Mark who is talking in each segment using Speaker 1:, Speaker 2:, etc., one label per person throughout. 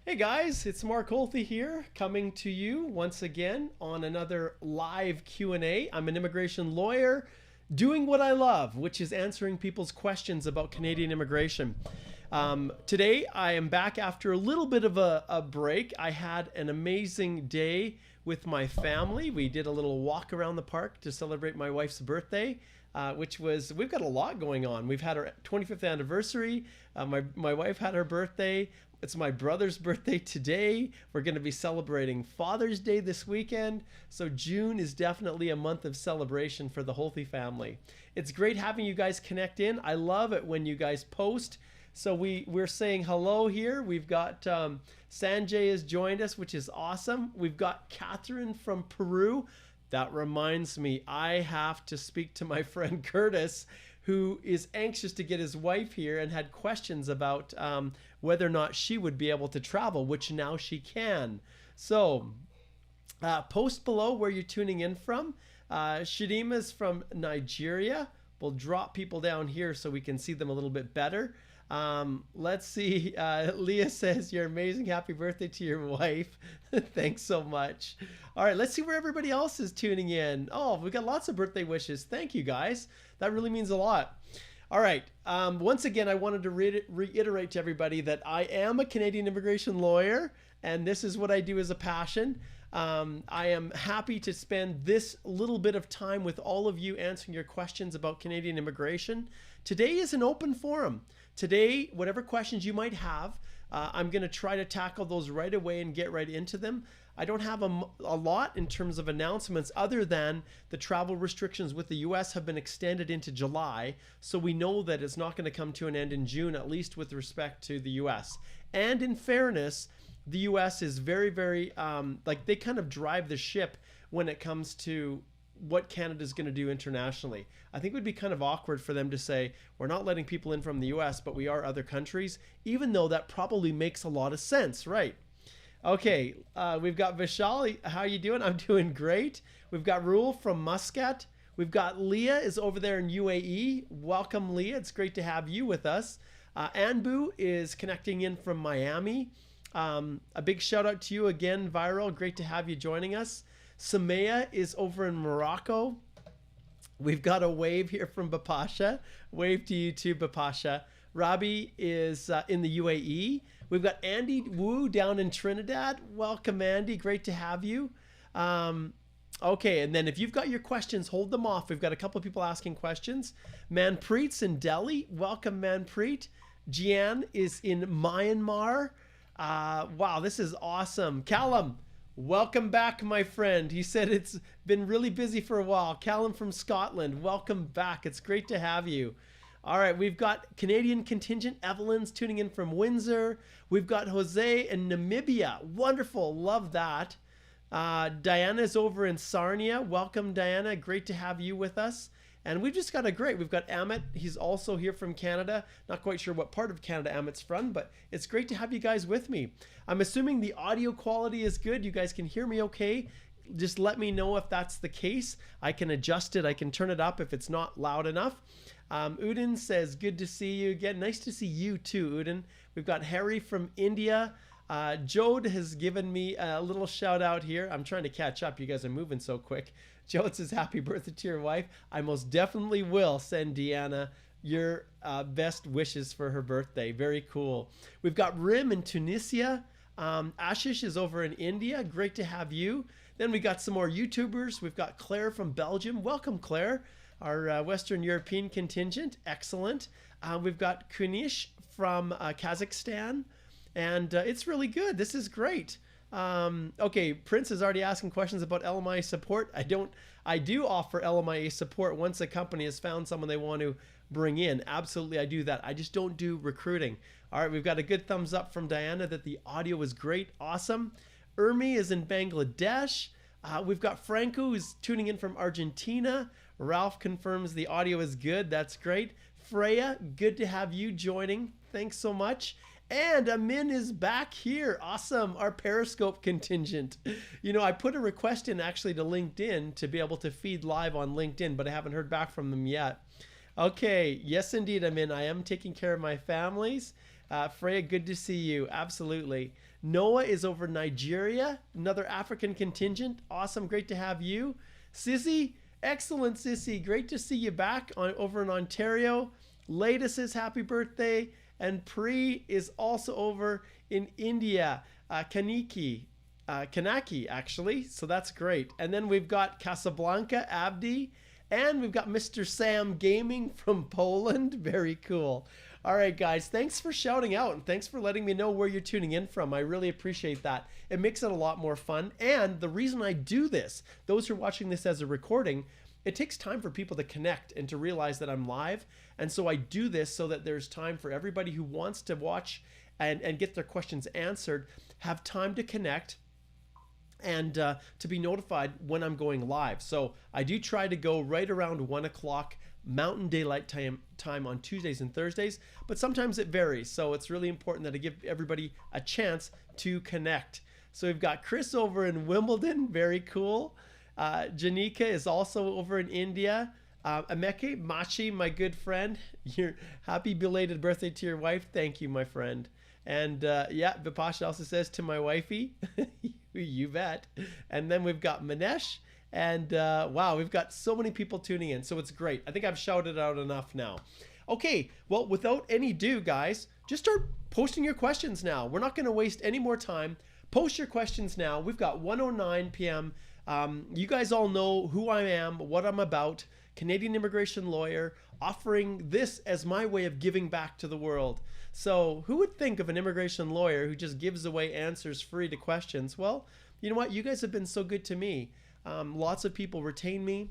Speaker 1: Hey guys, it's Mark Holthe here, coming to you once again on another live Q&A. I'm an immigration lawyer doing what I love, which is answering people's questions about Canadian immigration. Today I am back after a little bit of a break. I had an amazing day with my family. We did a little walk around the park to celebrate my wife's birthday. We've got a lot going on. We've had our 25th anniversary. My wife had her birthday. It's my brother's birthday today. We're going to be celebrating Father's Day this weekend. So June is definitely a month of celebration for the Holthe family. It's great having you guys connect in. I love it when you guys post. So we're saying hello here. We've got Sanjay has joined us, which is awesome. We've got Catherine from Peru. That reminds me, I have to speak to my friend Curtis, who is anxious to get his wife here and had questions about whether or not she would be able to travel, which now she can. So post below where you're tuning in from. Shadima's from Nigeria. We'll drop people down here so we can see them a little bit better. Let's see. Leah says, you're amazing. Happy birthday to your wife. Thanks so much. All right, let's see where everybody else is tuning in. Oh, we got lots of birthday wishes. Thank you guys. That really means a lot. All right. Once again, I wanted to reiterate to everybody that I am a Canadian immigration lawyer, and this is what I do as a passion. I am happy to spend this little bit of time with all of you answering your questions about Canadian immigration. Today is an open forum. Today, whatever questions you might have, I'm going to try to tackle those right away and get right into them. I don't have a lot in terms of announcements other than the travel restrictions with the US have been extended into July. So we know that it's not going to come to an end in June, at least with respect to the US. And in fairness, the US is very, very, they kind of drive the ship when it comes to what Canada's going to do internationally. I think it would be kind of awkward for them to say, we're not letting people in from the US, but we are other countries, even though that probably makes a lot of sense, right? Okay, we've got Vishal. How you doing? I'm doing great. We've got Rule from Muscat. We've got Leah is over there in UAE. Welcome, Leah. It's great to have you with us. Anbu is connecting in from Miami. A big shout out to you again, Viral. Great to have you joining us. Samaya is over in Morocco. We've got a wave here from Bapasha. Wave to you too, Bapasha. Robbie is in the UAE. We've got Andy Wu down in Trinidad. Welcome, Andy. Great to have you. Okay, and then if you've got your questions, hold them off. We've got a couple of people asking questions. Manpreet's in Delhi. Welcome, Manpreet. Jian is in Myanmar. Wow, this is awesome. Callum, welcome back, my friend. He said it's been really busy for a while. Callum from Scotland, welcome back. It's great to have you. All right, we've got Canadian contingent. Evelyn's tuning in from Windsor. We've got Jose in Namibia. Wonderful, love that. Diana's over in Sarnia. Welcome, Diana. Great to have you with us. And we've just got we've got Amit. He's also here from Canada. Not quite sure what part of Canada Amit's from, but it's great to have you guys with me. I'm assuming the audio quality is good. You guys can hear me okay. Just let me know if that's the case. I can adjust it. I can turn it up if it's not loud enough. Udin says, good to see you again. Nice to see you too, Udin. We've got Harry from India. Jode has given me a little shout out here. I'm trying to catch up. You guys are moving so quick. Jode says, happy birthday to your wife. I most definitely will send Deanna your best wishes for her birthday. Very cool. We've got Rim in Tunisia. Ashish is over in India. Great to have you. Then we got some more YouTubers. We've got Claire from Belgium. Welcome, Claire. Our Western European contingent. Excellent. We've got Kunish from Kazakhstan. And it's really good. This is great. Okay, Prince is already asking questions about LMIA support. I do offer LMIA support once a company has found someone they want to bring in. Absolutely, I do that. I just don't do recruiting. All right, we've got a good thumbs up from Diana that the audio was great. Awesome. Urmi is in Bangladesh. We've got Franco who's tuning in from Argentina. Ralph confirms the audio is good. That's great. Freya, good to have you joining. Thanks so much. And Amin is back here. Awesome. Our Periscope contingent. You know, I put a request in actually to LinkedIn to be able to feed live on LinkedIn, but I haven't heard back from them yet. Okay, yes, indeed, I'm in. I am taking care of my families. Freya, good to see you. Absolutely. Noah is over Nigeria, another African contingent. Awesome, great to have you. Sissy, excellent, Sissy. Great to see you back over in Ontario. Latest is happy birthday. And Pri is also over in India. Kanaki, actually. So that's great. And then we've got Casablanca, Abdi. And we've got Mr. Sam Gaming from Poland. Very cool. All right, guys, thanks for shouting out and thanks for letting me know where you're tuning in from. I really appreciate that. It makes it a lot more fun. And the reason I do this, those who are watching this as a recording, it takes time for people to connect and to realize that I'm live. And so I do this so that there's time for everybody who wants to watch and get their questions answered, have time to connect and to be notified when I'm going live. So I do try to go right around 1 o'clock Mountain Daylight time on Tuesdays and Thursdays, but sometimes it varies. So it's really important that I give everybody a chance to connect. So we've got Chris over in Wimbledon. Very cool. Janika is also over in India. Ameke Machi, my good friend, your happy belated birthday to your wife. Thank you, my friend. And yeah, Vipasha also says to my wifey, you bet. And then we've got Manesh. And wow, we've got so many people tuning in. So it's great. I think I've shouted out enough now. Okay, well, without any ado, guys, just start posting your questions now. We're not going to waste any more time. Post your questions now. We've got 1:09 p.m. You guys all know who I am, what I'm about. Canadian immigration lawyer, offering this as my way of giving back to the world. So who would think of an immigration lawyer who just gives away answers free to questions? Well, you know what? You guys have been so good to me. Lots of people retain me.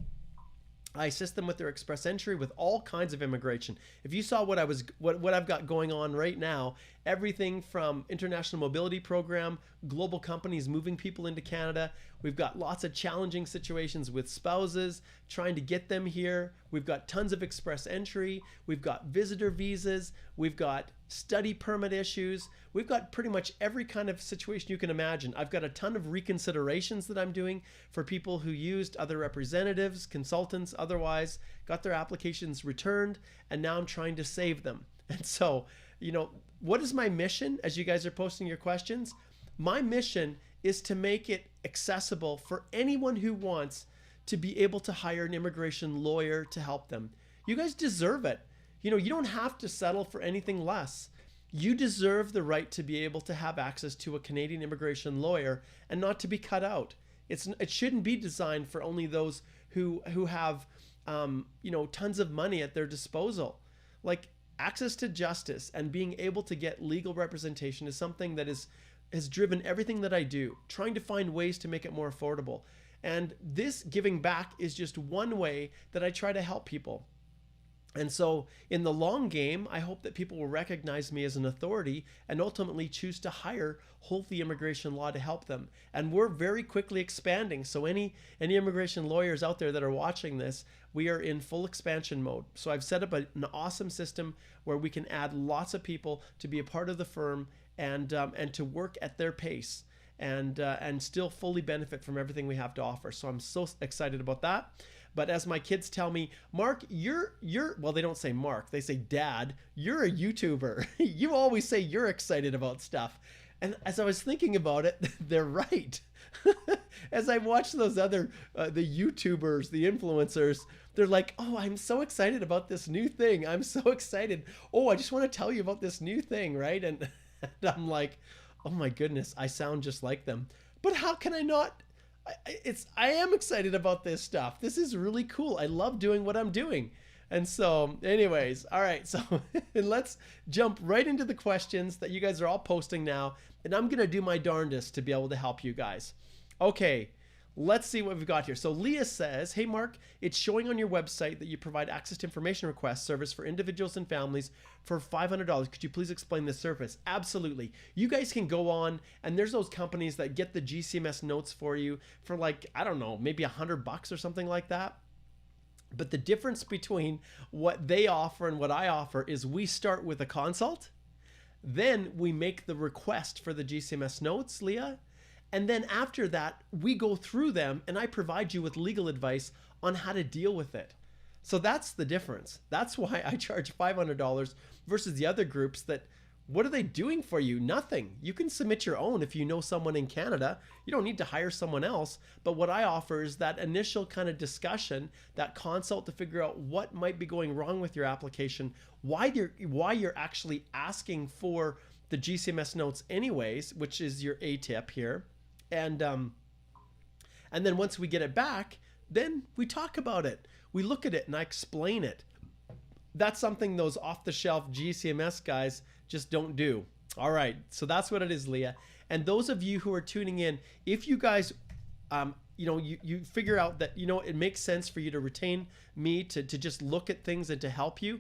Speaker 1: I assist them with their express entry with all kinds of immigration. If you saw what I've got going on right now, everything from international mobility program, global companies moving people into Canada. We've got lots of challenging situations with spouses, trying to get them here. We've got tons of express entry. We've got visitor visas. We've got study permit issues. We've got pretty much every kind of situation you can imagine. I've got a ton of reconsiderations that I'm doing for people who used other representatives, consultants, otherwise got their applications returned, and now I'm trying to save them. And so, you know, what is my mission as you guys are posting your questions? My mission is to make it accessible for anyone who wants to be able to hire an immigration lawyer to help them. You guys deserve it. You know, you don't have to settle for anything less. You deserve the right to be able to have access to a Canadian immigration lawyer and not to be cut out. It shouldn't be designed for only those who have you know, tons of money at their disposal. Like, access to justice and being able to get legal representation is something that has driven everything that I do, trying to find ways to make it more affordable. And this giving back is just one way that I try to help people. And so in the long game, I hope that people will recognize me as an authority and ultimately choose to hire Holthe Immigration Law to help them. And we're very quickly expanding. So any immigration lawyers out there that are watching this, we are in full expansion mode. So I've set up an awesome system where we can add lots of people to be a part of the firm and to work at their pace and still fully benefit from everything we have to offer. So I'm so excited about that. But as my kids tell me, Mark, you're well, they don't say Mark, they say Dad, you're a YouTuber. You always say you're excited about stuff. And as I was thinking about it, they're right. As I watch those other, the YouTubers, the influencers, they're like, oh, I'm so excited about this new thing. I'm so excited. Oh, I just want to tell you about this new thing, right? And I'm like, oh my goodness, I sound just like them. But how can I not? I am excited about this stuff. This is really cool. I love doing what I'm doing. And so anyways, all right, so let's jump right into the questions that you guys are all posting now. And I'm going to do my darndest to be able to help you guys. Okay, let's see what we've got here. So Leah says, hey, Mark, it's showing on your website that you provide access to information request service for individuals and families for $500. Could you please explain this service? Absolutely. You guys can go on, and there's those companies that get the GCMS notes for you for like, I don't know, maybe $100 or something like that. But the difference between what they offer and what I offer is we start with a consult, then we make the request for the GCMS notes, Leah, and then after that, we go through them and I provide you with legal advice on how to deal with it. So that's the difference. That's why I charge $500 versus the other groups that, what are they doing for you? Nothing. You can submit your own if you know someone in Canada. You don't need to hire someone else. But what I offer is that initial kind of discussion, that consult to figure out what might be going wrong with your application, why you're actually asking for the GCMS notes anyways, which is your A tip here. And then once we get it back, then we talk about it. We look at it and I explain it. That's something those off-the-shelf GCMS guys just don't do. All right, so that's what it is, Leah. And those of you who are tuning in, if you guys, you figure out that, it makes sense for you to retain me to just look at things and to help you,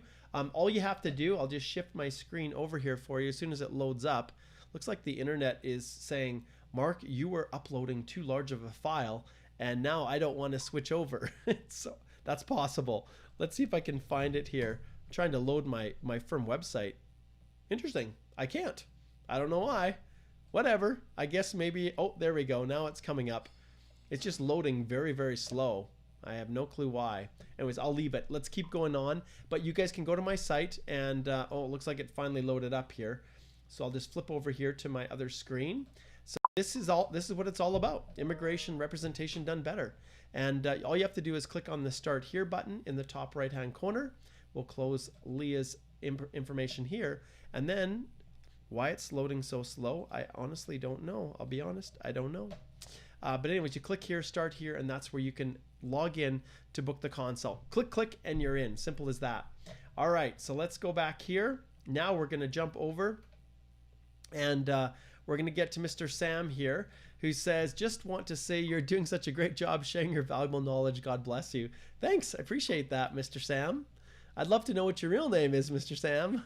Speaker 1: all you have to do, I'll just shift my screen over here for you as soon as it loads up. Looks like the internet is saying, Mark, you were uploading too large of a file, and now I don't want to switch over. So that's possible. Let's see if I can find it here. I'm trying to load my firm website. Interesting. I can't. I don't know why. Whatever. I guess maybe, oh, there we go. Now it's coming up. It's just loading very, very slow. I have no clue why. Anyways, I'll leave it. Let's keep going on. But you guys can go to my site and, oh, it looks like it finally loaded up here. So I'll just flip over here to my other screen. So this is what it's all about. Immigration representation done better. And all you have to do is click on the Start Here button in the top right-hand corner. We'll close Leah's information here. And then why it's loading so slow, I honestly don't know. I'll be honest, I don't know. But anyways, you click here, Start Here, and that's where you can log in to book the consult. Click, click, and you're in. Simple as that. All right, so let's go back here. Now we're going to jump over and we're going to get to Mr. Sam here, who says, just want to say you're doing such a great job sharing your valuable knowledge. God bless you. Thanks. I appreciate that, Mr. Sam. I'd love to know what your real name is, Mr. Sam.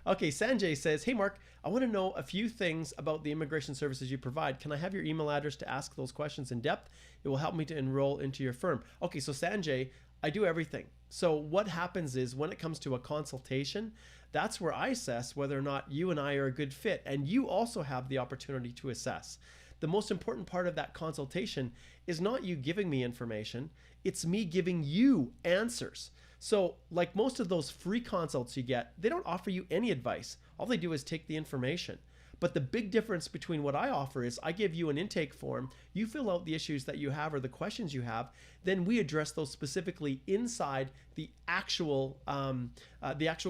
Speaker 1: Okay, Sanjay says, hey, Mark, I want to know a few things about the immigration services you provide. Can I have your email address to ask those questions in depth? It will help me to enroll into your firm. Okay, so Sanjay, I do everything. So what happens is when it comes to a consultation, that's where I assess whether or not you and I are a good fit. And you also have the opportunity to assess. The most important part of that consultation is not you giving me information, it's me giving you answers. So like most of those free consults you get, they don't offer you any advice. All they do is take the information. But the big difference between what I offer is I give you an intake form, you fill out the issues that you have or the questions you have, then we address those specifically inside the actual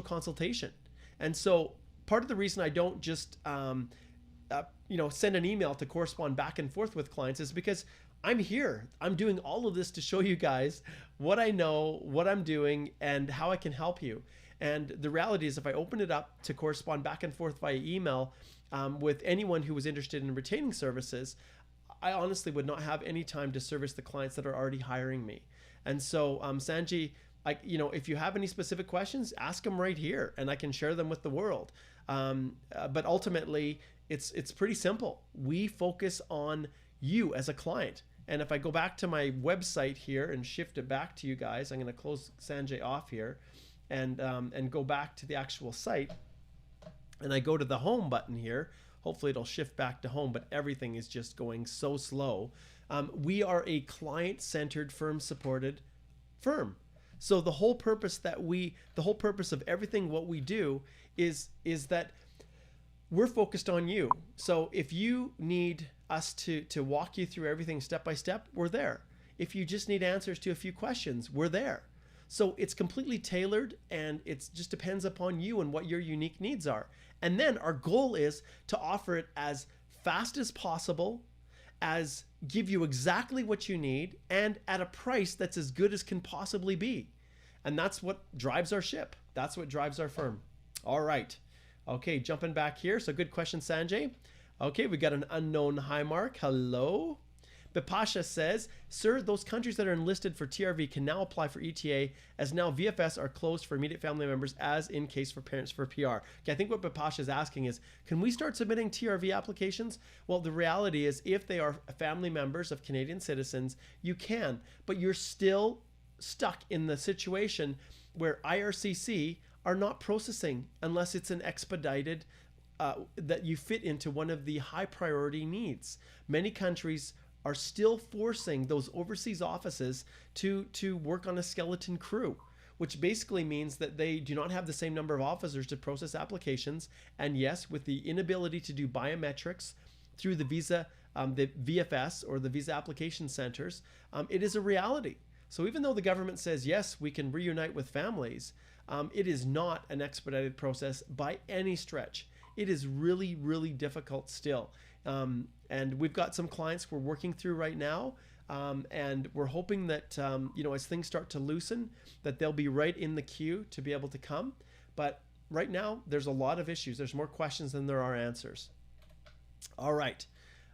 Speaker 1: consultation. And so part of the reason I don't just send an email to correspond back and forth with clients is because I'm here. I'm doing all of this to show you guys what I know, what I'm doing, and how I can help you. And the reality is if I open it up to correspond back and forth via email with anyone who was interested in retaining services, I honestly would not have any time to service the clients that are already hiring me. And so Sanjay, if you have any specific questions, ask them right here and I can share them with the world. But ultimately, it's pretty simple. We focus on you as a client. And if I go back to my website here and shift it back to you guys, I'm going to close Sanjay off here and go back to the actual site. And I go to the home button here. Hopefully it'll shift back to home, but everything is just going so slow. We are a client-centered, firm-supported firm. So the whole purpose of everything what we do is that we're focused on you. So if you need us to walk you through everything step by step, we're there. If you just need answers to a few questions, we're there. So it's completely tailored and it just depends upon you and what your unique needs are. And then our goal is to offer it as fast as possible, as give you exactly what you need, and at a price that's as good as can possibly be. And that's what drives our ship. That's what drives our firm. All right. Okay, jumping back here. So good question, Sanjay. Okay, we got an unknown hi, Mark. Hello. Bipasha says, sir, those countries that are enlisted for TRV can now apply for ETA as now VFS are closed for immediate family members as in case for parents for PR. Okay, I think what Bipasha is asking is, can we start submitting TRV applications? Well, the reality is if they are family members of Canadian citizens, you can, but you're still stuck in the situation where IRCC are not processing unless it's an expedited, that you fit into one of the high priority needs. Many countries are still forcing those overseas offices to work on a skeleton crew. which basically means that they do not have the same number of officers to process applications. And yes, with the inability to do biometrics through the the VFS or the visa application centers, it is a reality. So even though the government says, yes, we can reunite with families, it is not an expedited process by any stretch. It is really, really difficult still. And we've got some clients we're working through right now. And we're hoping that, as things start to loosen, that they'll be right in the queue to be able to come. But right now, there's a lot of issues. There's more questions than there are answers. All right.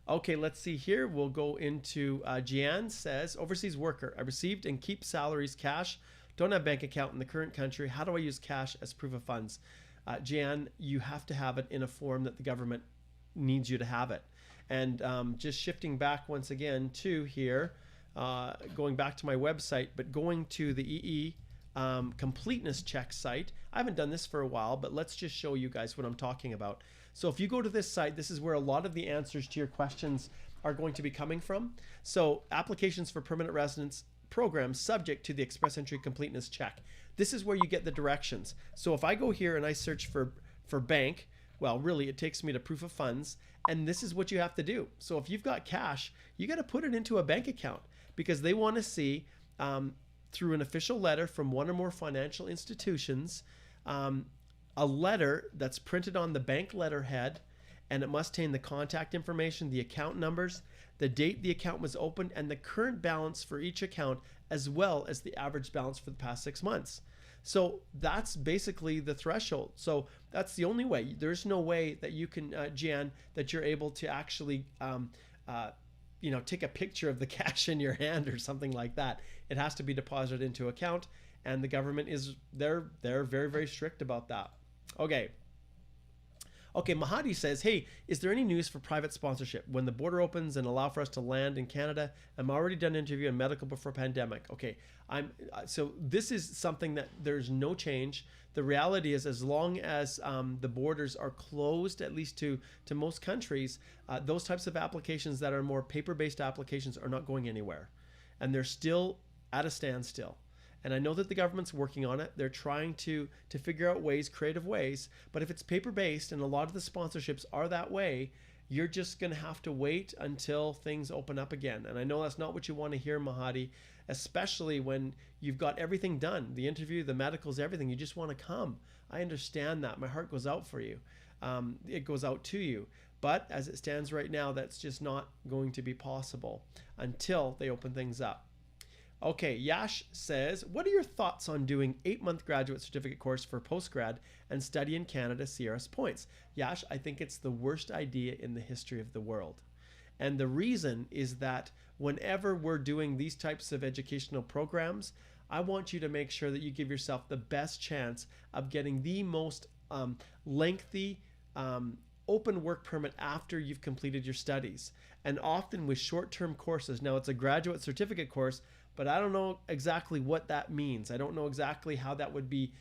Speaker 1: Okay, let's see here. We'll go into Jian says, overseas worker. I received and keep salaries cash. Don't have bank account in the current country. How do I use cash as proof of funds? Jian, you have to have it in a form that the government needs you to have it. And just shifting back once again to here, going back to my website, but going to the EE completeness check site. I haven't done this for a while, but let's just show you guys what I'm talking about. So if you go to this site, this is where a lot of the answers to your questions are going to be coming from. So applications for permanent residence programs subject to the express entry completeness check. This is where you get the directions. So if I go here and I search for bank, well, really, it takes me to proof of funds, and this is what you have to do. So if you've got cash, you got to put it into a bank account because they want to see through an official letter from one or more financial institutions, a letter that's printed on the bank letterhead, and it must contain the contact information, the account numbers, the date the account was opened, and the current balance for each account, as well as the average balance for the past 6 months. So that's basically the threshold. So that's the only way. There's no way that you can, Jan, that you're able to actually, take a picture of the cash in your hand or something like that. It has to be deposited into account, and the government they're very, very strict about that. Okay, Mahadi says, hey, is there any news for private sponsorship? When the border opens and allow for us to land in Canada, I'm already done interview and medical before pandemic. Okay, so this is something that there's no change. The reality is, as long as the borders are closed, at least to most countries, those types of applications that are more paper-based applications are not going anywhere. And they're still at a standstill. And I know that the government's working on it. They're trying to figure out ways, creative ways. But if it's paper-based and a lot of the sponsorships are that way, you're just going to have to wait until things open up again. And I know that's not what you want to hear, Mahadi, especially when you've got everything done. The interview, the medicals, everything. You just want to come. I understand that. My heart goes out for you. It goes out to you. But as it stands right now, that's just not going to be possible until they open things up. Okay, Yash says, what are your thoughts on doing 8-month graduate certificate course for postgrad and study in Canada CRS points? Yash, I think it's the worst idea in the history of the world. And the reason is that whenever we're doing these types of educational programs, I want you to make sure that you give yourself the best chance of getting the most lengthy open work permit after you've completed your studies. And often with short-term courses, now it's a graduate certificate course, but I don't know exactly what that means. I don't know exactly how that would be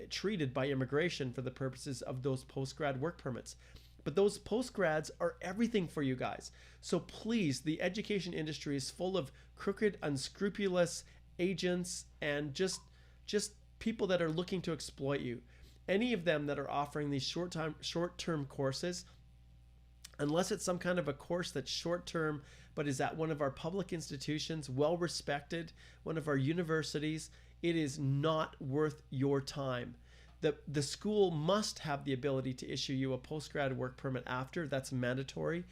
Speaker 1: treated by immigration for the purposes of those post-grad work permits. But those post-grads are everything for you guys. So please, the education industry is full of crooked, unscrupulous agents and just people that are looking to exploit you. Any of them that are offering these short-term courses, unless it's some kind of a course that's short-term but is at one of our public institutions, well-respected, one of our universities, it is not worth your time. The school must have the ability to issue you a postgrad work permit after. That's mandatory.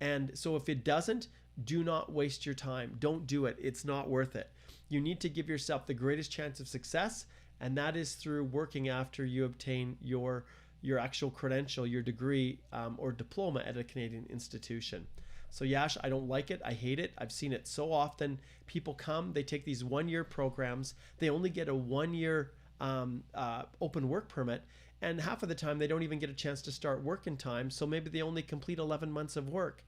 Speaker 1: And so if it doesn't, do not waste your time. Don't do it. It's not worth it. You need to give yourself the greatest chance of success, and that is through working after you obtain your actual credential, your degree or diploma at a Canadian institution. So Yash, I don't like it. I hate it. I've seen it so often. People come, they take these 1-year programs. They only get a 1-year open work permit, and half of the time they don't even get a chance to start work in time. So maybe they only complete 11 months of work.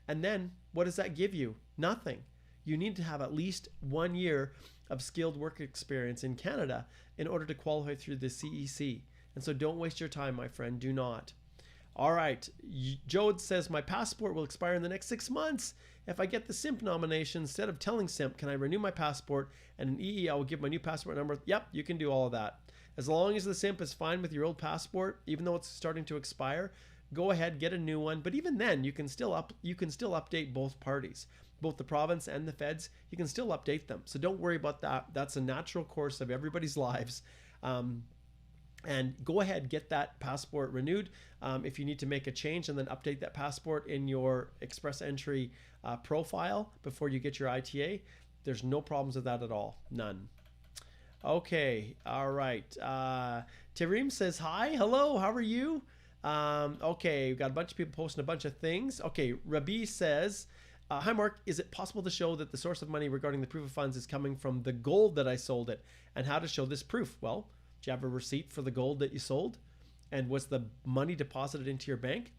Speaker 1: And then what does that give you? Nothing. You need to have at least 1 year of skilled work experience in Canada in order to qualify through the CEC. And so don't waste your time, my friend. Do not. All right. Jode says, my passport will expire in the next 6 months. If I get the SIMP nomination, instead of telling SIMP, can I renew my passport? And an EE, I will give my new passport number. Yep, you can do all of that. As long as the SIMP is fine with your old passport, even though it's starting to expire, go ahead, get a new one. But even then, you can still update both parties, both the province and the feds. You can still update them. So don't worry about that. That's a natural course of everybody's lives. And go ahead, get that passport renewed. If you need to make a change, and then update that passport in your express entry profile before you get your ITA. There's no problems with that at all. None. Okay. All right. Tarim says, hi. Hello. How are you? Okay. We've got a bunch of people posting a bunch of things. Okay. Rabi says, hi, Mark. Is it possible to show that the source of money regarding the proof of funds is coming from the gold that I sold it, and how to show this proof? Well, do you have a receipt for the gold that you sold? And was the money deposited into your bank?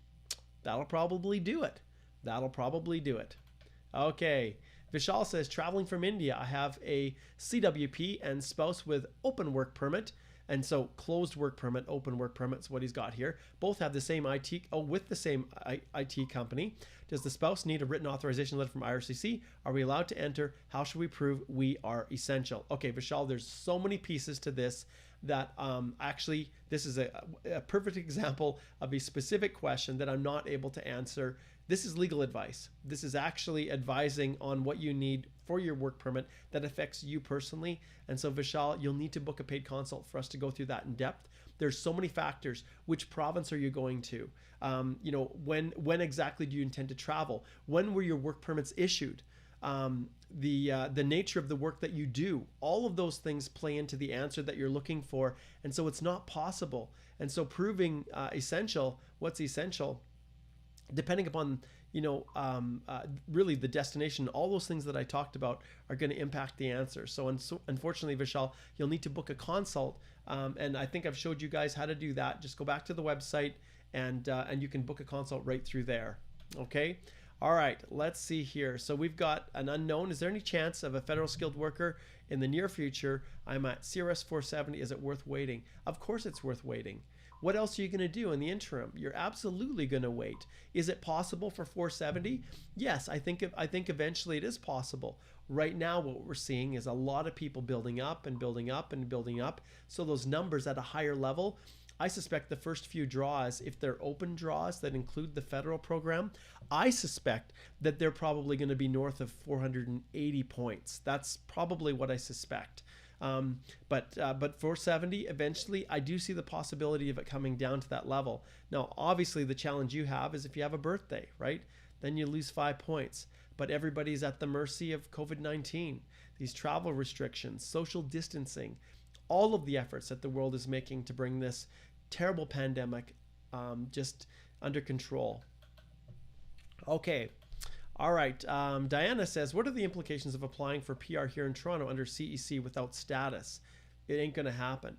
Speaker 1: That'll probably do it. That'll probably do it. Okay. Vishal says, traveling from India, I have a CWP and spouse with open work permit. And so closed work permit, open work permit is what he's got here. Both have the same with the same IT company. Does the spouse need a written authorization letter from IRCC? Are we allowed to enter? How should we prove we are essential? Okay, Vishal, there's so many pieces to this that actually this is a perfect example of a specific question that I'm not able to answer. This is legal advice. This is actually advising on what you need for your work permit that affects you personally. And so Vishal, you'll need to book a paid consult for us to go through that in depth. There's so many factors. Which province are you going to? When exactly do you intend to travel? When were your work permits issued? The nature of the work that you do, all of those things play into the answer that you're looking for. And so it's not possible. And so proving what's essential, depending upon, really the destination, all those things that I talked about are going to impact the answer. So unfortunately, Vishal, you'll need to book a consult. And I think I've showed you guys how to do that. Just go back to the website and you can book a consult right through there. Okay. All right, let's see here. So we've got an unknown. Is there any chance of a federal skilled worker in the near future? I'm at CRS 470. Is it worth waiting? Of course it's worth waiting. What else are you going to do in the interim? You're absolutely going to wait. Is it possible for 470? Yes, I think eventually it is possible. Right now, what we're seeing is a lot of people building up and building up and building up. So those numbers at a higher level, I suspect the first few draws, if they're open draws that include the federal program, I suspect that they're probably going to be north of 480 points. That's probably what I suspect. But 470, eventually, I do see the possibility of it coming down to that level. Now, obviously, the challenge you have is if you have a birthday, right? Then you lose 5 points. But everybody's at the mercy of COVID-19, these travel restrictions, social distancing, all of the efforts that the world is making to bring this terrible pandemic just under control. Okay. All right. Diana says, what are the implications of applying for PR here in Toronto under CEC without status? It ain't going to happen.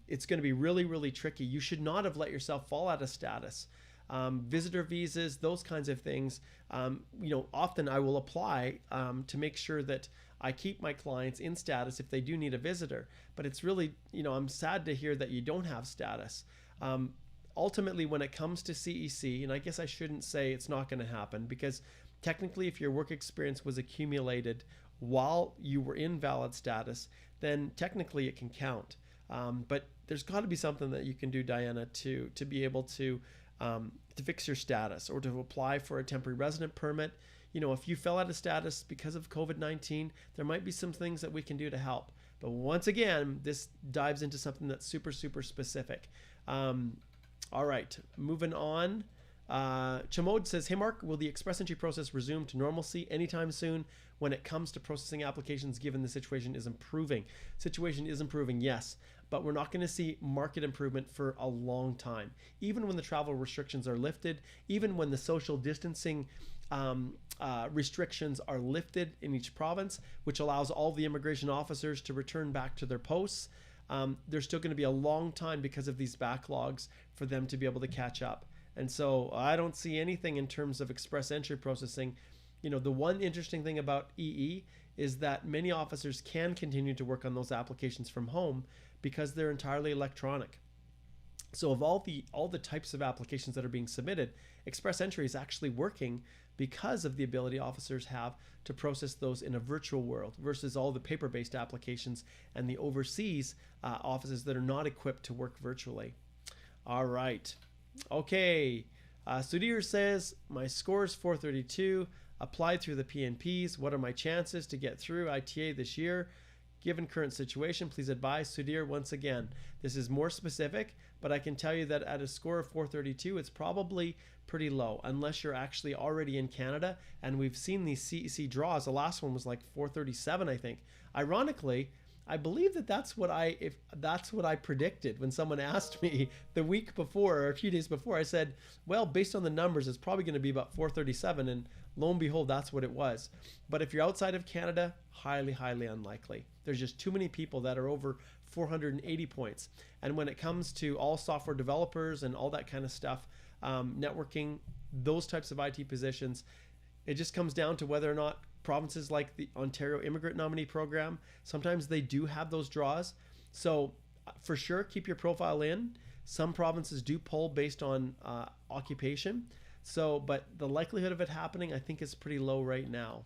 Speaker 1: It's going to be really, really tricky. You should not have let yourself fall out of status. Visitor visas, those kinds of things. Often I will apply to make sure that I keep my clients in status if they do need a visitor. But it's really, I'm sad to hear that you don't have status. Ultimately, when it comes to CEC, and I guess I shouldn't say it's not going to happen, because technically if your work experience was accumulated while you were in valid status, then technically it can count. But there's got to be something that you can do, Diana, to be able to fix your status or to apply for a temporary resident permit. If you fell out of status because of COVID-19, there might be some things that we can do to help. But once again, this dives into something that's super, super specific. All right, moving on. Chamode says, hey Mark, will the express entry process resume to normalcy anytime soon when it comes to processing applications given the situation is improving? Situation is improving, yes, but we're not going to see market improvement for a long time. Even when the travel restrictions are lifted, even when the social distancing restrictions are lifted in each province, which allows all the immigration officers to return back to their posts, there's still going to be a long time because of these backlogs for them to be able to catch up. And so I don't see anything in terms of express entry processing. The one interesting thing about EE is that many officers can continue to work on those applications from home because they're entirely electronic. So of all the types of applications that are being submitted, express entry is actually working because of the ability officers have to process those in a virtual world versus all the paper-based applications and the overseas offices that are not equipped to work virtually. All right. Okay. Sudhir says, my score is 432, applied through the PNPs. What are my chances to get through ITA this year? Given current situation, please advise. Sudhir, once again, this is more specific, but I can tell you that at a score of 432, it's probably pretty low unless you're actually already in Canada. And we've seen these CEC draws. The last one was like 437, I think. Ironically, I believe that that's what I predicted when someone asked me the week before or a few days before. I said, well, based on the numbers, it's probably going to be about 437, and lo and behold, that's what it was. But if you're outside of Canada, highly, highly unlikely. There's just too many people that are over 480 points. And when it comes to all software developers and all that kind of stuff, networking, those types of IT positions, it just comes down to whether or not provinces like the Ontario Immigrant Nominee Program, sometimes they do have those draws. So for sure, keep your profile in. Some provinces do poll based on occupation. So, but the likelihood of it happening, I think, is pretty low right now.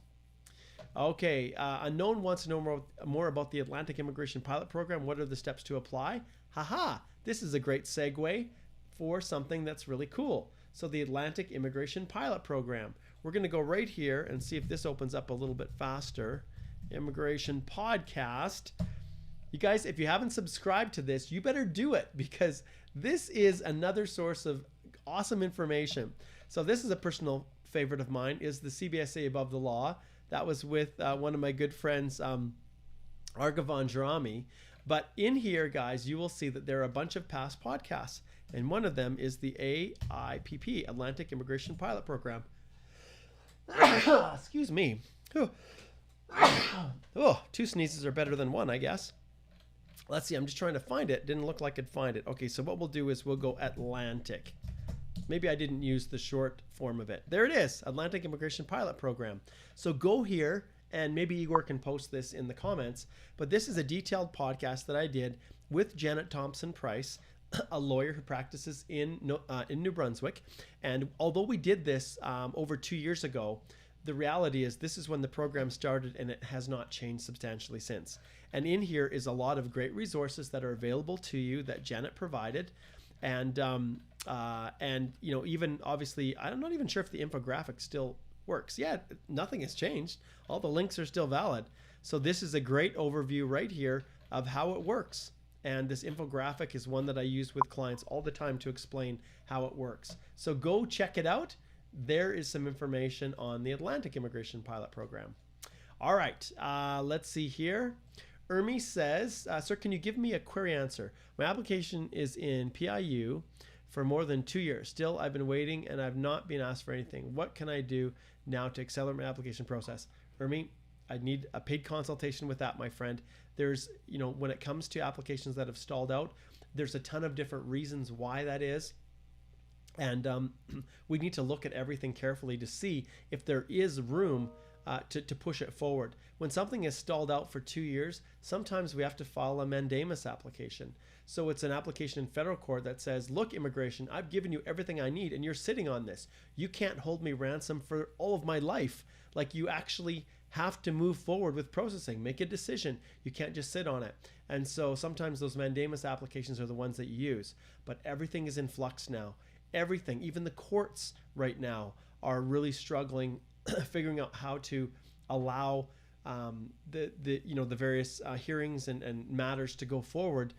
Speaker 1: Okay, Unknown wants to know more about the Atlantic Immigration Pilot Program. What are the steps to apply? Haha, this is a great segue for something that's really cool. So the Atlantic Immigration Pilot Program. We're going to go right here and see if this opens up a little bit faster. Immigration Podcast. You guys, if you haven't subscribed to this, you better do it, because this is another source of awesome information. So this is a personal favorite of mine, is the CBSA Above the Law. That was with one of my good friends, Argavan Jarami. But in here, guys, you will see that there are a bunch of past podcasts. And one of them is the AIPP, Atlantic Immigration Pilot Program. Excuse me. Oh, two sneezes are better than one, I guess. Let's see. I'm just trying to find it. Didn't look like I'd find it. Okay, so what we'll do is we'll go Atlantic. Maybe I didn't use the short form of it. There it is, Atlantic Immigration Pilot Program. So go here, and maybe Igor can post this in the comments, but this is a detailed podcast that I did with Janet Thompson-Price, a lawyer who practices in New Brunswick. And although we did this over 2 years ago, the reality is this is when the program started, and it has not changed substantially since. And in here is a lot of great resources that are available to you that Janet provided. And you know, even obviously, I'm not even sure if the infographic still works. Yeah, nothing has changed. All the links are still valid. So this is a great overview right here of how it works. And this infographic is one that I use with clients all the time to explain how it works. So go check it out. There is some information on the Atlantic Immigration Pilot Program. All right, let's see here. Ermi says, sir, can you give me a query answer? My application is in PIU for more than 2 years. Still, I've been waiting and I've not been asked for anything. What can I do now to accelerate my application process? Ermi, I need a paid consultation with that, my friend. There's, you know, when it comes to applications that have stalled out, there's a ton of different reasons why that is. And we need to look at everything carefully to see if there is room to push it forward. When something is stalled out for 2 years, sometimes we have to file a mandamus application. So it's an application in federal court that says, look, immigration, I've given you everything I need and you're sitting on this. You can't hold me ransom for all of my life. Like, you actually have to move forward with processing, make a decision. You can't just sit on it. And so sometimes those mandamus applications are the ones that you use. But everything is in flux now. Everything, even the courts right now, are really struggling figuring out how to allow the various hearings and matters to go forward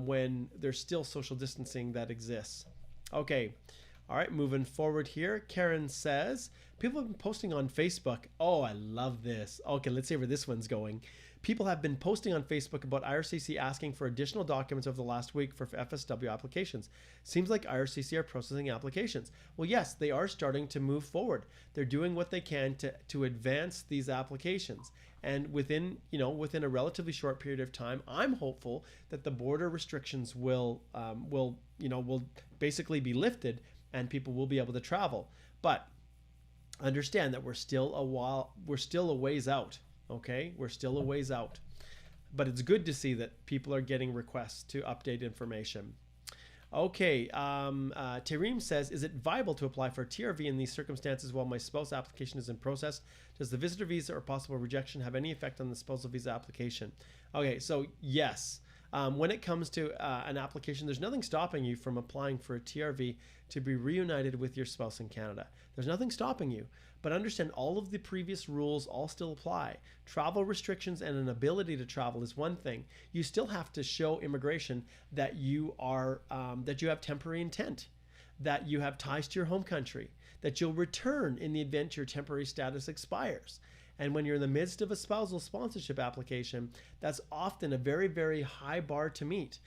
Speaker 1: when there's still social distancing that exists. Okay, all right, moving forward here. Karen says, people have been posting on Facebook. Oh, I love this. Okay, let's see where this one's going. People have been posting on Facebook about IRCC asking for additional documents over the last week for FSW applications. Seems like IRCC are processing applications. Well, yes, they are starting to move forward. They're doing what they can to advance these applications. And within a relatively short period of time, I'm hopeful that the border restrictions will basically be lifted and people will be able to travel. But understand that we're still a ways out. Okay, we're still a ways out, but it's good to see that people are getting requests to update information. Okay, Tareem says, is it viable to apply for a TRV in these circumstances while my spouse application is in process? Does the visitor visa or possible rejection have any effect on the spousal visa application? Okay, so yes. When it comes to an application, there's nothing stopping you from applying for a TRV to be reunited with your spouse in Canada. There's nothing stopping you. But understand all of the previous rules all still apply. Travel restrictions and an ability to travel is one thing. You still have to show immigration that you are that you have temporary intent, that you have ties to your home country, that you'll return in the event your temporary status expires. And when you're in the midst of a spousal sponsorship application, that's often a very, very high bar to meet,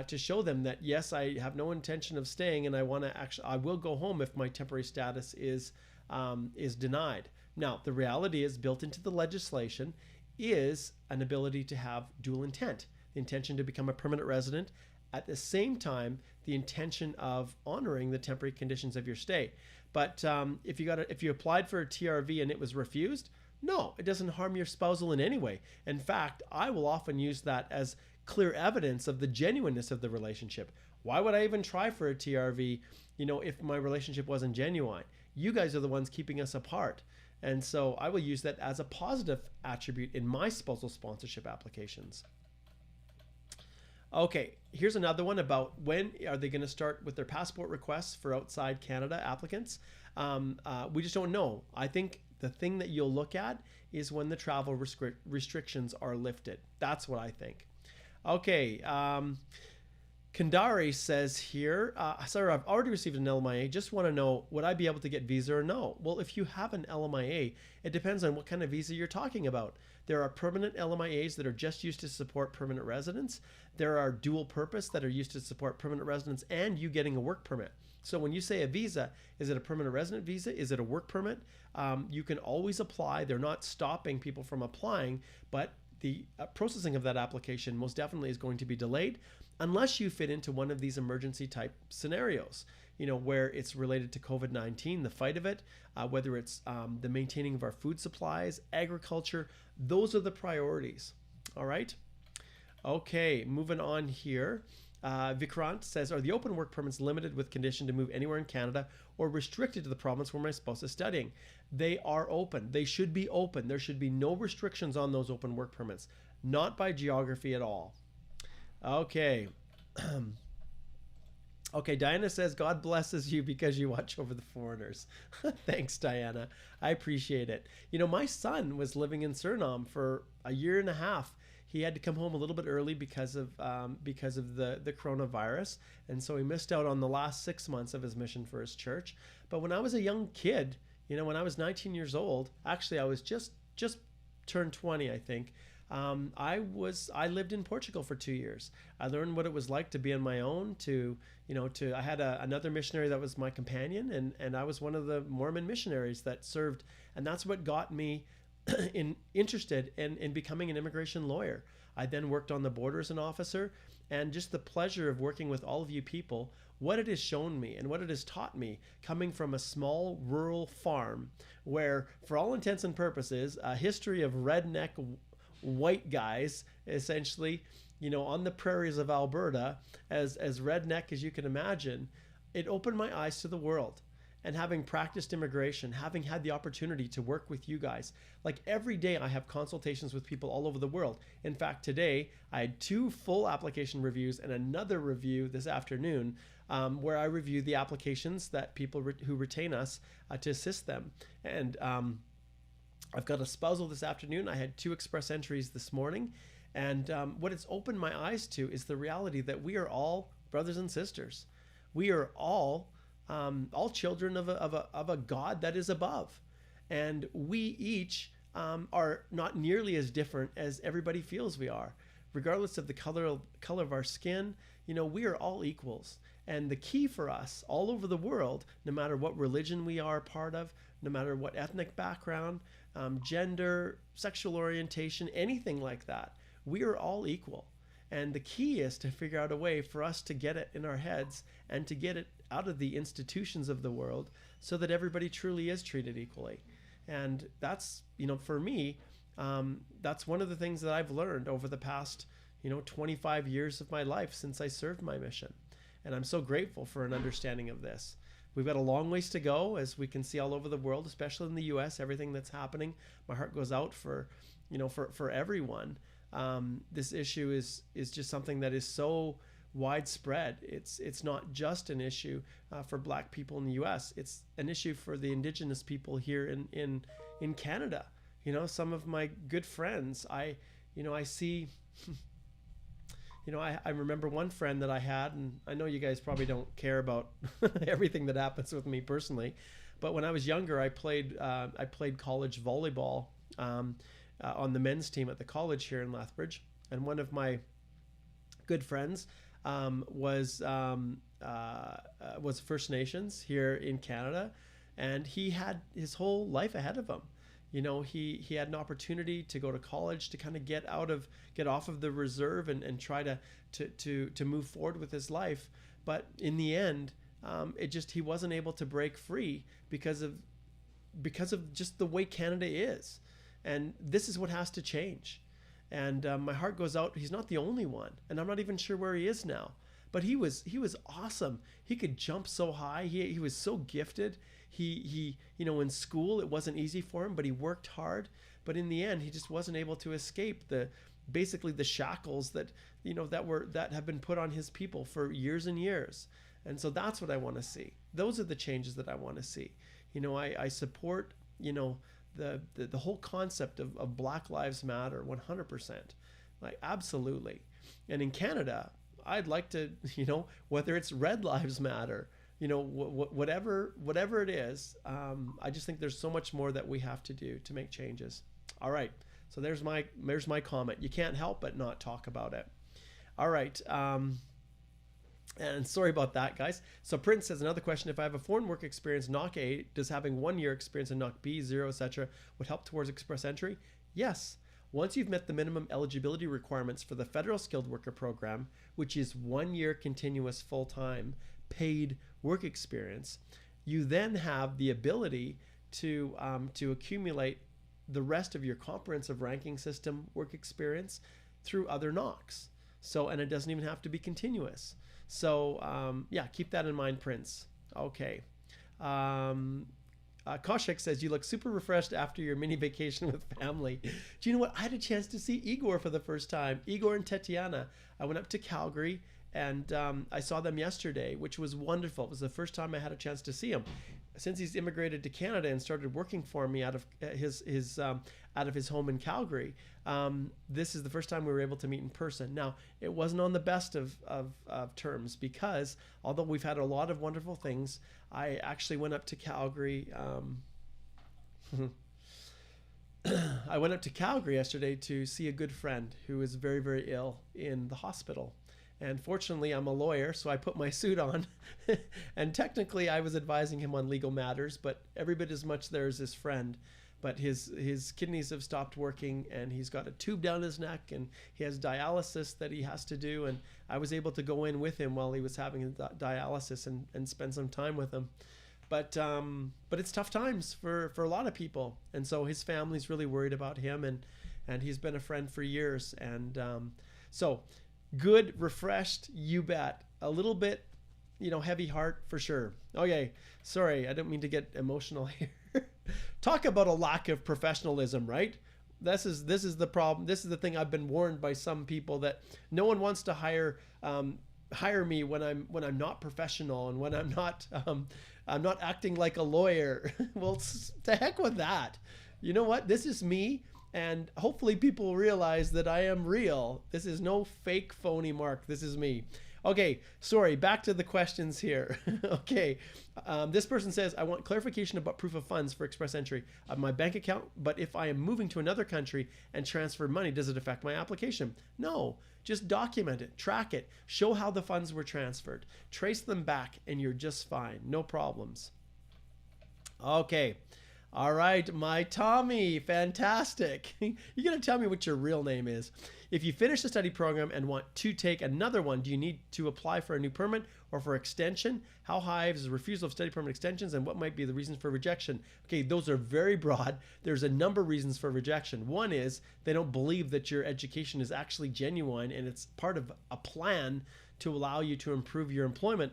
Speaker 1: to show them that, yes, I have no intention of staying and I will go home if my temporary status is denied. Now, the reality is built into the legislation is an ability to have dual intent, the intention to become a permanent resident, at the same time, the intention of honoring the temporary conditions of your stay. But if you applied for a TRV and it was refused, no, it doesn't harm your spousal in any way. In fact, I will often use that as clear evidence of the genuineness of the relationship. Why would I even try for a TRV, if my relationship wasn't genuine? You guys are the ones keeping us apart. And so I will use that as a positive attribute in my spousal sponsorship applications. Okay, here's another one about when are they going to start with their passport requests for outside Canada applicants. We just don't know. I think the thing that you'll look at is when the travel restrictions are lifted. That's what I think. Okay, Kandari says here, sorry, I've already received an LMIA. Just want to know, would I be able to get visa or no? Well, if you have an LMIA, it depends on what kind of visa you're talking about. There are permanent LMIAs that are just used to support permanent residents. There are dual purpose that are used to support permanent residents and you getting a work permit. So when you say a visa, is it a permanent resident visa? Is it a work permit? You can always apply. They're not stopping people from applying, but the processing of that application most definitely is going to be delayed unless you fit into one of these emergency type scenarios, where it's related to COVID-19, the fight of it, whether it's the maintaining of our food supplies, agriculture. Those are the priorities. All right. Okay, moving on here. Vikrant says, are the open work permits limited with condition to move anywhere in Canada or restricted to the province where my spouse is studying? They are open. They should be open. There should be no restrictions on those open work permits, not by geography at all. Okay. Okay, Diana says, God blesses you because you watch over the foreigners. Thanks, Diana. I appreciate it. My son was living in Suriname for a year and a half. He had to come home a little bit early because of the coronavirus. And so he missed out on the last 6 months of his mission for his church. But when I was a young kid, when I was 19 years old, actually I was just turned 20, I think. I lived in Portugal for 2 years. I learned what it was like to be on my own, I had another missionary that was my companion, and I was one of the Mormon missionaries that served. And that's what got me interested in becoming an immigration lawyer. I then worked on the border as an officer, and just the pleasure of working with all of you people, what it has shown me and what it has taught me coming from a small rural farm where, for all intents and purposes, a history of redneck white guys, essentially, on the prairies of Alberta, as redneck as you can imagine. It opened my eyes to the world. And having practiced immigration, having had the opportunity to work with you guys, like every day I have consultations with people all over the world. In fact, today I had 2 full application reviews and another review this afternoon, where I review the applications that people who retain us to assist them. And I've got a spousal this afternoon. I had 2 express entries this morning. And what it's opened my eyes to is the reality that we are all brothers and sisters. We are all children of a God that is above. And we each are not nearly as different as everybody feels we are. Regardless of the color of our skin, we are all equals. And the key for us all over the world, no matter what religion we are a part of, no matter what ethnic background, gender, sexual orientation, anything like that, we are all equal. And the key is to figure out a way for us to get it in our heads and to get it out of the institutions of the world so that everybody truly is treated equally. And that's, for me, that's one of the things that I've learned over the past, 25 years of my life since I served my mission. And I'm so grateful for an understanding of this. We've got a long ways to go, as we can see all over the world, especially in the US, everything that's happening. My heart goes out for, for everyone. This issue is just something that is so widespread. It's not just an issue for Black people in the US. It's an issue for the Indigenous people here in Canada. Some of my good friends, I see, I remember one friend that I had, and I know you guys probably don't care about everything that happens with me personally, but when I was younger, I played college volleyball on the men's team at the college here in Lethbridge, and one of my good friends was First Nations here in Canada, and he had his whole life ahead of him. He had an opportunity to go to college, to kind of get off of the reserve and try to move forward with his life. But in the end, he wasn't able to break free because of just the way Canada is. And this is what has to change. And my heart goes out. He's not the only one, and I'm not even sure where he is now. But he was awesome. He could jump so high. He was so gifted. He in school it wasn't easy for him, but he worked hard. But in the end, he just wasn't able to escape basically the shackles that have been put on his people for years and years. And so that's what I want to see. Those are the changes that I want to see. I support the whole concept of Black Lives Matter 100%, like absolutely. And in Canada, I'd like to, whether it's Red Lives Matter, whatever it is, I just think there's so much more that we have to do to make changes. All right, so there's my comment. You can't help but not talk about it. All right, and sorry about that, guys. So Prince says, another question: if I have a foreign work experience, NOC A, does having 1 year experience in NOC B, 0, etc., would help towards express entry? Yes. Once you've met the minimum eligibility requirements for the Federal Skilled Worker Program, which is 1 year continuous full-time paid work experience, you then have the ability to accumulate the rest of your comprehensive ranking system work experience through other NOCs. So, and it doesn't even have to be continuous. So yeah, keep that in mind, Prince. Okay. Koshek says, you look super refreshed after your mini vacation with family. Do you know what? I had a chance to see Igor for the first time. Igor and Tatiana. I went up to Calgary and I saw them yesterday, which was wonderful. It was the first time I had a chance to see him. Since he's immigrated to Canada and started working for me out of his home in Calgary, this is the first time we were able to meet in person. Now, it wasn't on the best of terms, because although we've had a lot of wonderful things, I actually went up to Calgary. I went up to Calgary yesterday to see a good friend who is very, very ill in the hospital. And fortunately, I'm a lawyer, so I put my suit on. And technically, I was advising him on legal matters, but every bit as much there as his friend. But his kidneys have stopped working, and he's got a tube down his neck, and he has dialysis that he has to do. And I was able to go in with him while he was having his dialysis and spend some time with him. But it's tough times for a lot of people. And so his family's really worried about him, and he's been a friend for years. And so... good, refreshed, you bet. A little bit, heavy heart for sure. Okay, sorry, I don't mean to get emotional here. Talk about a lack of professionalism, right? This is the problem. This is the thing. I've been warned by some people that no one wants to hire me when I'm not professional and when I'm not acting like a lawyer. Well, to heck with that. You know what? This is me. And hopefully people realize that I am real. This is no fake phony Mark. This is me. Okay, sorry, back to the questions here. Okay, this person says, I want clarification about proof of funds for express entry of my bank account, but if I am moving to another country and transfer money, does it affect my application? No, just document it, track it, show how the funds were transferred, trace them back, and you're just fine. No problems. Okay. All right, my Tommy, fantastic. You're going to tell me what your real name is. If you finish the study program and want to take another one, do you need to apply for a new permit or for extension? How high is the refusal of study permit extensions, and what might be the reasons for rejection? Okay, those are very broad. There's a number of reasons for rejection. One is they don't believe that your education is actually genuine and it's part of a plan to allow you to improve your employment,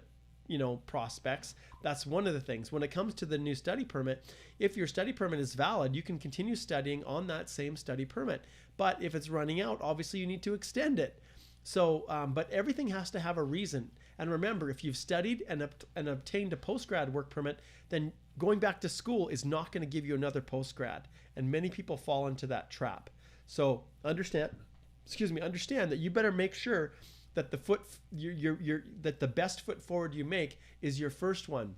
Speaker 1: prospects. That's one of the things. When it comes to the new study permit, if your study permit is valid, you can continue studying on that same study permit. But if it's running out, obviously you need to extend it. So, but everything has to have a reason. And remember, if you've studied and obtained a postgrad work permit, then going back to school is not going to give you another postgrad. And many people fall into that trap. So understand that you better make sure that that the best foot forward you make is your first one,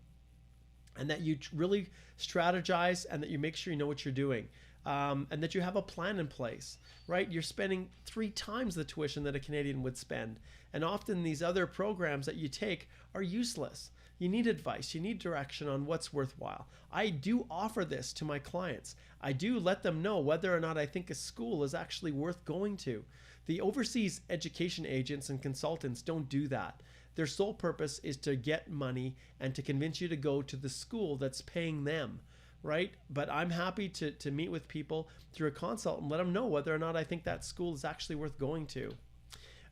Speaker 1: and that you really strategize, and that you make sure you know what you're doing, and that you have a plan in place, right? You're spending 3 times the tuition that a Canadian would spend, and often these other programs that you take are useless. You need advice, you need direction on what's worthwhile. I do offer this to my clients. I do let them know whether or not I think a school is actually worth going to. The overseas education agents and consultants don't do that. Their sole purpose is to get money and to convince you to go to the school that's paying them, right? But I'm happy to meet with people through a consult and let them know whether or not I think that school is actually worth going to.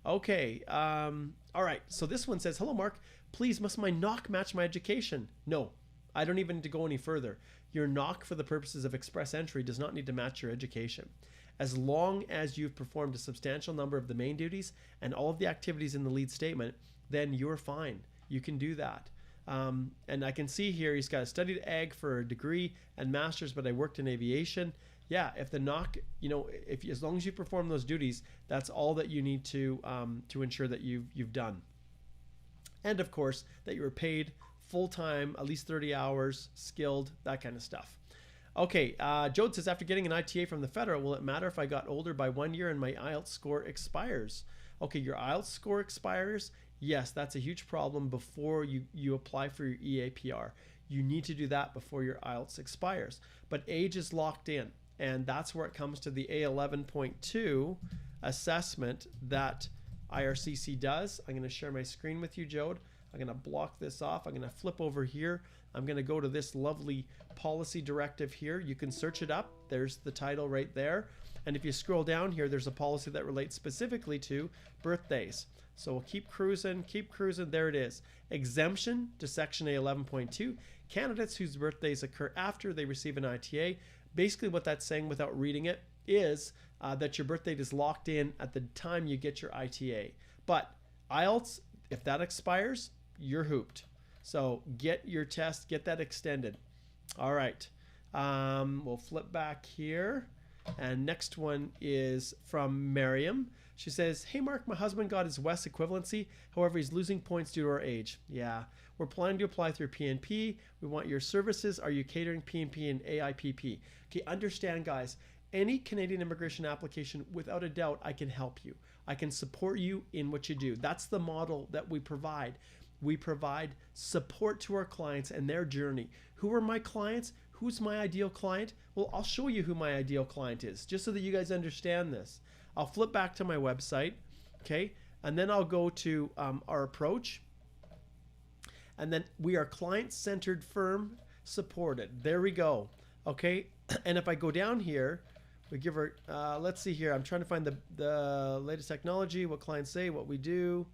Speaker 1: Okay, all right, so this one says, hello Mark, please must my knock match my education? No, I don't even need to go any further. Your knock for the purposes of express entry does not need to match your education. As long as you've performed a substantial number of the main duties and all of the activities in the lead statement, then you're fine. You can do that. And I can see here he's got a studied ag for a degree and master's, but I worked in aviation. Yeah, if the knock, as long as you perform those duties, that's all that you need to ensure that you've done. And of course, that you were paid full-time, at least 30 hours, skilled, that kind of stuff. Okay, Jode says, after getting an ITA from the federal, will it matter if I got older by 1 year and my IELTS score expires? Okay, your IELTS score expires. Yes, that's a huge problem before you apply for your EAPR. You need to do that before your IELTS expires. But age is locked in, and that's where it comes to the A11.2 assessment that IRCC does. I'm going to share my screen with you, Jode. I'm going to block this off. I'm going to flip over here. I'm going to go to this lovely policy directive here. You can search it up. There's the title right there. And if you scroll down here, there's a policy that relates specifically to birthdays. So we'll keep cruising. There it is. Exemption to Section A11.2. Candidates whose birthdays occur after they receive an ITA. Basically what that's saying without reading it is that your birth date is locked in at the time you get your ITA. But IELTS, if that expires, you're hooped. So get your test, get that extended. All right. We'll flip back here. And next one is from Miriam. She says, hey Mark, my husband got his WES equivalency. However, he's losing points due to our age. Yeah, we're planning to apply through PNP. We want your services. Are you catering PNP and AIPP? Okay, understand guys, any Canadian immigration application, without a doubt, I can help you. I can support you in what you do. That's the model that we provide. We provide support to our clients and their journey. Who are my clients? Who's my ideal client? Well, I'll show you who my ideal client is, just so that you guys understand this. I'll flip back to my website, okay? And then I'll go to our approach. And then we are client-centered firm supported. There we go, okay? And if I go down here, we give her, let's see here. I'm trying to find the latest technology, what clients say, what we do.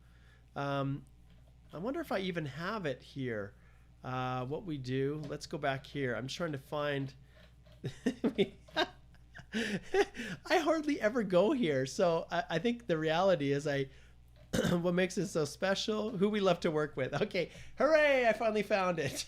Speaker 1: I wonder if I even have it here, what we do. Let's go back here. I'm just trying to find... I hardly ever go here. So I think the reality is what makes it so special, who we love to work with. Okay, hooray, I finally found it.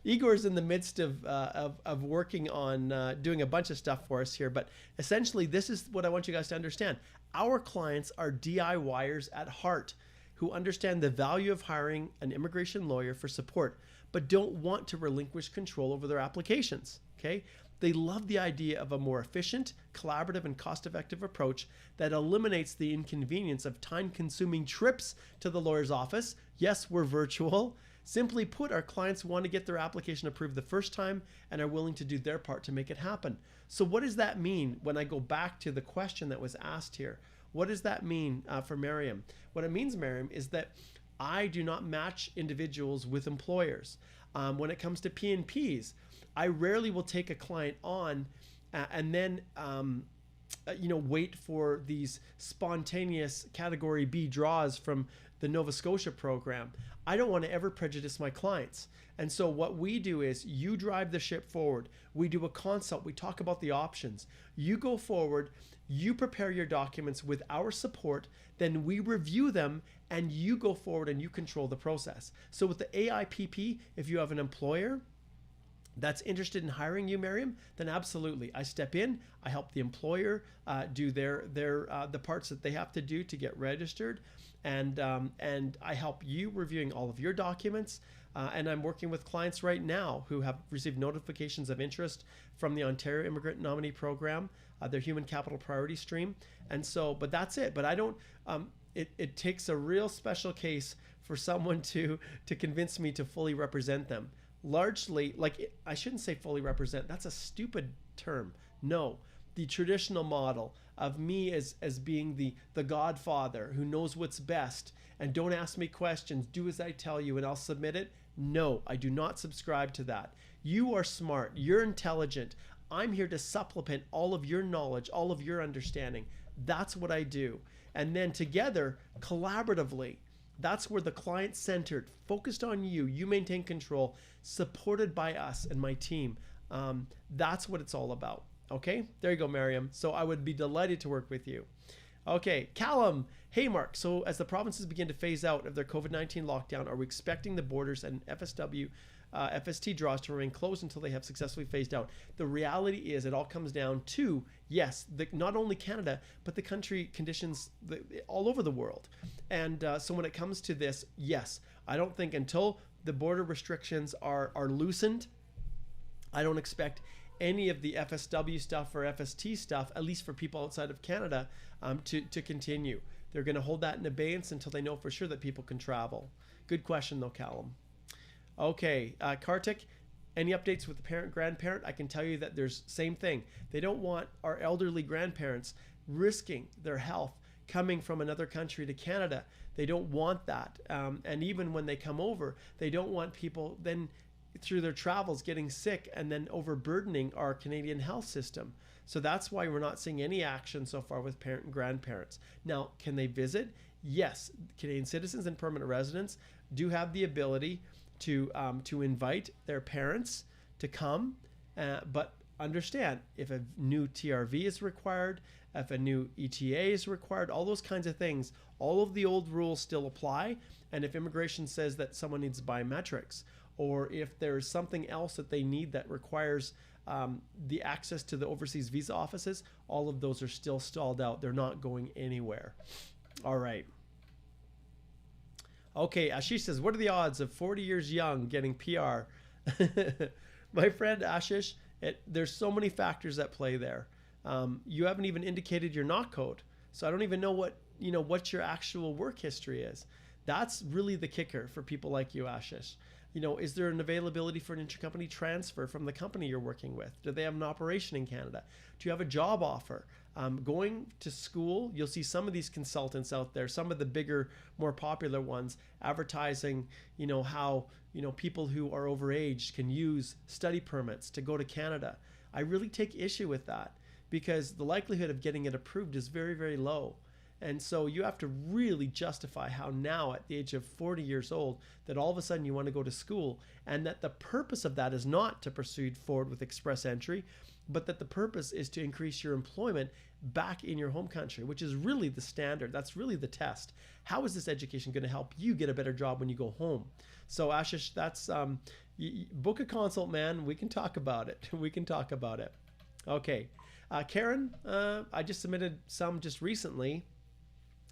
Speaker 1: Igor's in the midst of working on doing a bunch of stuff for us here. But essentially, this is what I want you guys to understand. Our clients are DIYers at heart who understand the value of hiring an immigration lawyer for support, but don't want to relinquish control over their applications, okay? They love the idea of a more efficient, collaborative, and cost-effective approach that eliminates the inconvenience of time-consuming trips to the lawyer's office. Yes, we're virtual. Simply put, our clients want to get their application approved the first time and are willing to do their part to make it happen. So what does that mean when I go back to the question that was asked here? What does that mean for Miriam? What it means, Miriam, is that I do not match individuals with employers. When it comes to PNPs, I rarely will take a client on and then wait for these spontaneous category B draws from the Nova Scotia program. I don't want to ever prejudice my clients. And so what we do is you drive the ship forward. We do a consult. We talk about the options. You go forward. You prepare your documents with our support. Then we review them and you go forward and you control the process. So with the AIPP, if you have an employer that's interested in hiring you, Miriam, then absolutely. I step in, I help the employer do the parts that they have to do to get registered. And I help you reviewing all of your documents. And I'm working with clients right now who have received notifications of interest from the Ontario Immigrant Nominee Program, their Human Capital Priority Stream. And so, but that's it. But I don't, it takes a real special case for someone to convince me to fully represent them. Largely, I shouldn't say fully represent. That's a stupid term. No, the traditional model of me as being the godfather who knows what's best and don't ask me questions, do as I tell you and I'll submit it. No, I do not subscribe to that. You are smart. You're intelligent. I'm here to supplement all of your knowledge, all of your understanding. That's what I do. And then together, collaboratively, that's where the client-centered, focused on you, you maintain control, supported by us and my team. That's what it's all about. Okay, there you go, Miriam. So I would be delighted to work with you. Okay, Callum. Hey, Mark. So as the provinces begin to phase out of their COVID-19 lockdown, are we expecting the borders and FSW, FST draws to remain closed until they have successfully phased out? The reality is it all comes down to, yes, not only Canada, but the country conditions all over the world. And so when it comes to this, yes, I don't think until the border restrictions are loosened, I don't expect any of the FSW stuff or FST stuff, at least for people outside of Canada, to continue. They're going to hold that in abeyance until they know for sure that people can travel. Good question though, Callum. Okay, Kartik, any updates with the parent, grandparent? I can tell you that there's same thing. They don't want our elderly grandparents risking their health coming from another country to Canada. They don't want that. And even when they come over, they don't want people then through their travels getting sick and then overburdening our Canadian health system. So that's why we're not seeing any action so far with parent and grandparents. Now, can they visit? Yes, Canadian citizens and permanent residents do have the ability to invite their parents to come, but understand if a new TRV is required, if a new ETA is required, all those kinds of things, all of the old rules still apply. And if immigration says that someone needs biometrics, or if there's something else that they need that requires the access to the overseas visa offices, all of those are still stalled out. They're not going anywhere. All right. Okay, Ashish says, what are the odds of 40 years young getting PR? My friend Ashish, there's so many factors at play there. You haven't even indicated your knock code. So I don't even know what your actual work history is. That's really the kicker for people like you, Ashish. Is there an availability for an intercompany transfer from the company you're working with? Do they have an operation in Canada? Do you have a job offer? Going to school, you'll see some of these consultants out there, some of the bigger, more popular ones, advertising, how, people who are overage can use study permits to go to Canada. I really take issue with that because the likelihood of getting it approved is very, very low. And so you have to really justify how now at the age of 40 years old that all of a sudden you want to go to school, and that the purpose of that is not to proceed forward with express entry, but that the purpose is to increase your employment back in your home country, which is really the standard. That's really the test. How is this education going to help you get a better job when you go home? So Ashish, that's book a consult, man. We can talk about it. We can talk about it. Okay. Karen, I just submitted some just recently.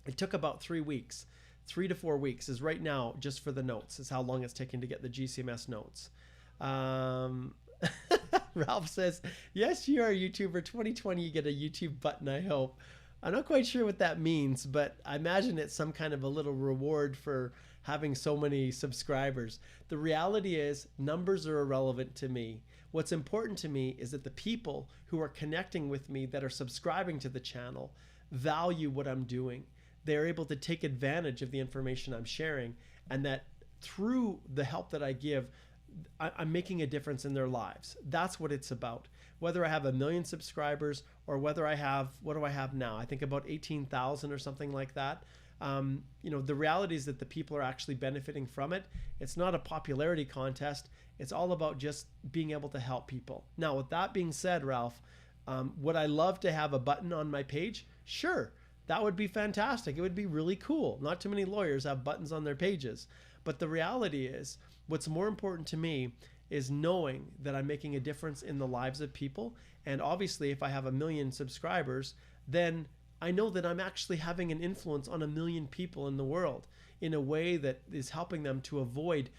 Speaker 1: It took about 3 weeks. 3 to 4 weeks is right now just for the notes. Is how long it's taken to get the GCMS notes. Ralph says, yes, you are a YouTuber. 2020, you get a YouTube button, I hope. I'm not quite sure what that means, but I imagine it's some kind of a little reward for having so many subscribers. The reality is numbers are irrelevant to me. What's important to me is that the people who are connecting with me that are subscribing to the channel value what I'm doing. They're able to take advantage of the information I'm sharing, and that through the help that I give, I'm making a difference in their lives. That's what it's about. Whether I have 1 million subscribers or whether I have, what do I have now? I think about 18,000 or something like that. The reality is that the people are actually benefiting from it. It's not a popularity contest. It's all about just being able to help people. Now, with that being said, Ralph, would I love to have a button on my page? Sure, that would be fantastic. It would be really cool. Not too many lawyers have buttons on their pages. But the reality is, what's more important to me is knowing that I'm making a difference in the lives of people. And obviously, if I have 1 million subscribers, then I know that I'm actually having an influence on 1 million people in the world in a way that is helping them to avoid,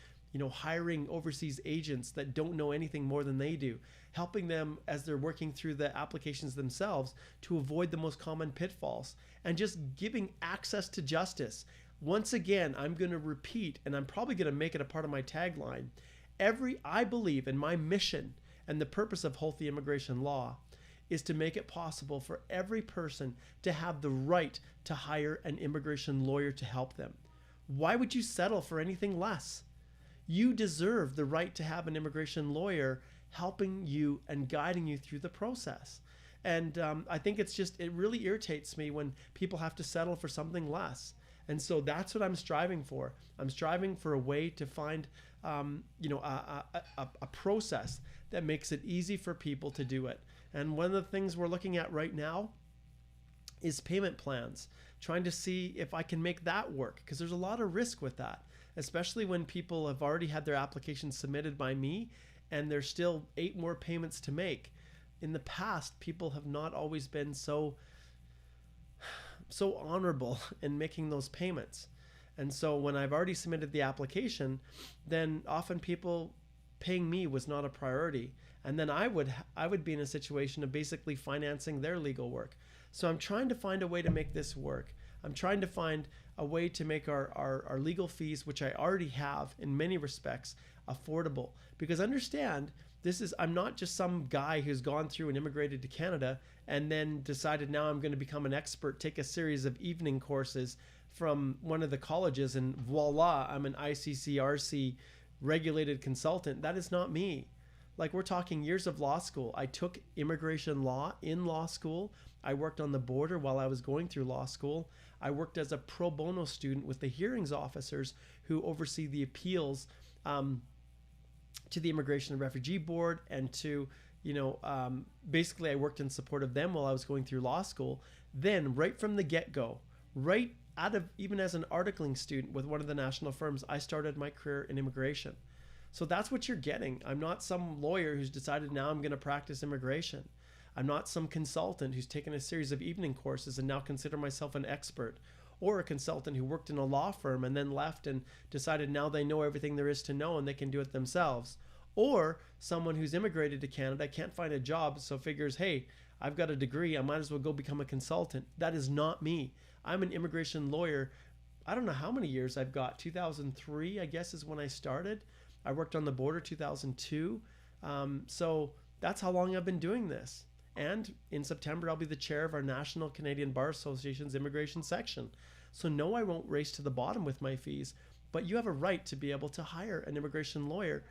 Speaker 1: hiring overseas agents that don't know anything more than they do, helping them as they're working through the applications themselves to avoid the most common pitfalls, and just giving access to justice. Once again, I'm going to repeat, and I'm probably going to make it a part of my tagline. I believe in my mission, and the purpose of Holthe Immigration Law is to make it possible for every person to have the right to hire an immigration lawyer to help them. Why would you settle for anything less? You deserve the right to have an immigration lawyer helping you and guiding you through the process. And I think it really irritates me when people have to settle for something less. And so that's what I'm striving for. I'm striving for a way to find, a process that makes it easy for people to do it. And one of the things we're looking at right now is payment plans, trying to see if I can make that work, because there's a lot of risk with that, especially when people have already had their application submitted by me and there's still 8 more payments to make. In the past, people have not always been so honorable in making those payments. And so when I've already submitted the application, then often people paying me was not a priority. And then I would be in a situation of basically financing their legal work. So I'm trying to find a way to make this work. I'm trying to find a way to make our legal fees, which I already have in many respects, affordable. Because understand, I'm not just some guy who's gone through and immigrated to Canada and then decided now I'm going to become an expert, take a series of evening courses from one of the colleges, and voila, I'm an ICCRC regulated consultant. That is not me. Like, we're talking years of law school. I took immigration law in law school. I worked on the border while I was going through law school. I worked as a pro bono student with the hearings officers who oversee the appeals to the Immigration and Refugee Board, and to, basically I worked in support of them while I was going through law school. Then right from the get-go, right out of, even as an articling student with one of the national firms, I started my career in immigration. So that's what you're getting. I'm not some lawyer who's decided now I'm going to practice immigration. I'm not some consultant who's taken a series of evening courses and now consider myself an expert, or a consultant who worked in a law firm and then left and decided now they know everything there is to know and they can do it themselves. Or someone who's immigrated to Canada, can't find a job, so figures, hey, I've got a degree, I might as well go become a consultant. That is not me. I'm an immigration lawyer. I don't know how many years I've got. 2003, I guess, is when I started. I worked on the border 2002. So that's how long I've been doing this. And in September, I'll be the chair of our National Canadian Bar Association's immigration section. So no, I won't race to the bottom with my fees, but you have a right to be able to hire an immigration lawyer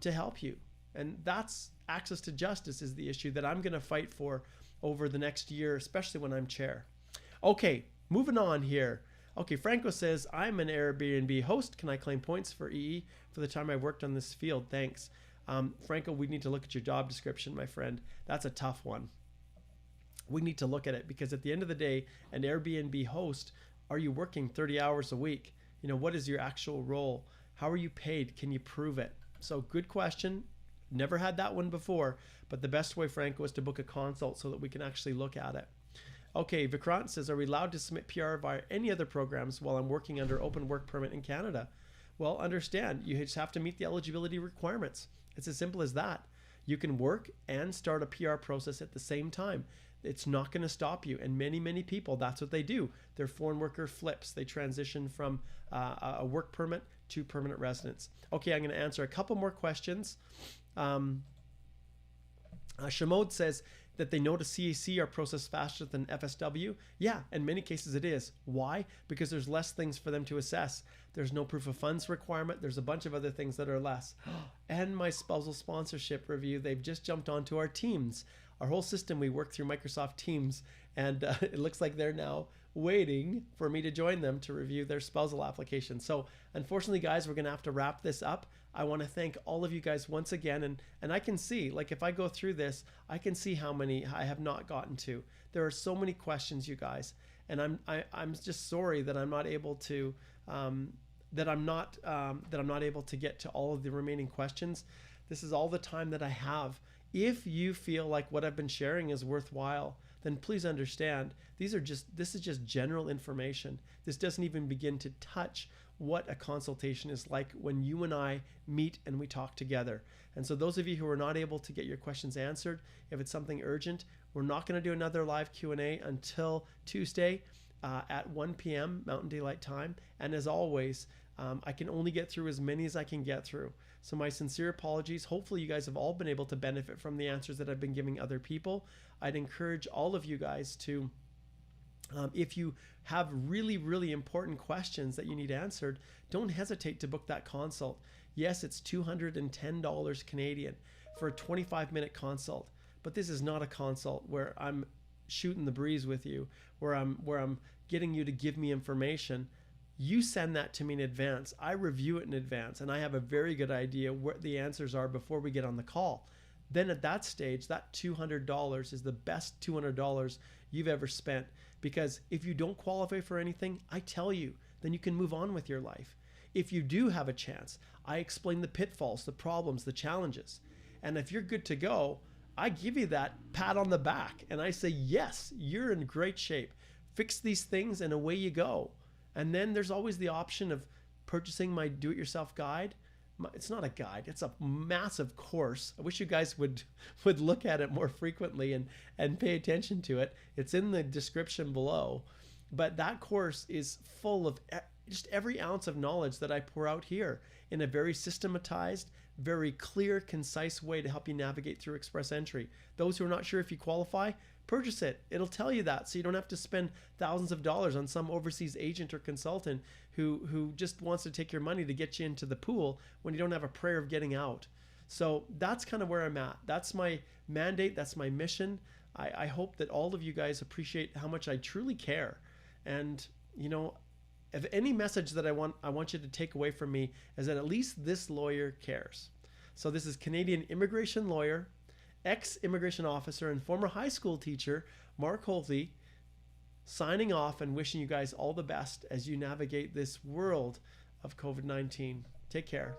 Speaker 1: to help you. And that's access to justice is the issue that I'm going to fight for over the next year, especially when I'm chair. Okay, moving on here. Okay, Franco says, I'm an Airbnb host. Can I claim points for EE for the time I worked on this field? Thanks. Franco, we need to look at your job description, my friend. That's a tough one. We need to look at it, because at the end of the day, an Airbnb host, are you working 30 hours a week? What is your actual role? How are you paid? Can you prove it? So good question. Never had that one before, but the best way, Franco, is to book a consult so that we can actually look at it. Okay, Vikrant says, are we allowed to submit PR via any other programs while I'm working under open work permit in Canada? Well, understand, you just have to meet the eligibility requirements. It's as simple as that. You can work and start a PR process at the same time. It's not going to stop you. And many, many people, that's what they do. Their foreign worker flips. They transition from a work permit to permanent residence. Okay, I'm going to answer a couple more questions. Shamod says, that they notice CAC are processed faster than FSW? Yeah, in many cases it is. Why? Because there's less things for them to assess. There's no proof of funds requirement. There's a bunch of other things that are less. And my spousal sponsorship review, they've just jumped onto our Teams. Our whole system, we work through Microsoft Teams, and it looks like they're now waiting for me to join them to review their spousal application. So unfortunately, guys, we're going to have to wrap this up. I want to thank all of you guys once again. And I can see, like, if I go through this, I can see how many I have not gotten to. There are so many questions, you guys. And I'm just sorry that I'm not able to, that I'm not able to get to all of the remaining questions. This is all the time that I have. If you feel like what I've been sharing is worthwhile, then please understand this is just general information. This doesn't even begin to touch what a consultation is like when you and I meet and we talk together. And so those of you who are not able to get your questions answered, if it's something urgent, we're not going to do another live Q&A until Tuesday at 1 p.m. Mountain Daylight Time. And as always, I can only get through as many as I can get through. So my sincere apologies. Hopefully you guys have all been able to benefit from the answers that I've been giving other people. I'd encourage all of you guys to, if you have really, really important questions that you need answered, don't hesitate to book that consult. Yes, it's $210 Canadian for a 25-minute consult, but this is not a consult where I'm shooting the breeze with you, where I'm getting you to give me information. You send that to me in advance. I review it in advance, and I have a very good idea what the answers are before we get on the call. Then at that stage, that $200 is the best $200 you've ever spent, because if you don't qualify for anything, I tell you, then you can move on with your life. If you do have a chance, I explain the pitfalls, the problems, the challenges. And if you're good to go, I give you that pat on the back and I say, yes, you're in great shape. Fix these things and away you go. And then there's always the option of purchasing my do-it-yourself guide. It's not a guide, it's a massive course. I wish you guys would look at it more frequently and pay attention to it. It's in the description below. But that course is full of just every ounce of knowledge that I pour out here in a very systematized, very clear, concise way to help you navigate through Express Entry. Those who are not sure if you qualify, purchase it. It'll tell you that, so you don't have to spend thousands of dollars on some overseas agent or consultant who just wants to take your money to get you into the pool when you don't have a prayer of getting out. So that's kind of where I'm at. That's my mandate. That's my mission. I hope that all of you guys appreciate how much I truly care. And, you know, if any message that I want you to take away from me is that at least this lawyer cares. So this is Canadian immigration lawyer, ex-immigration officer, and former high school teacher, Mark Holthe, signing off and wishing you guys all the best as you navigate this world of COVID-19. Take care.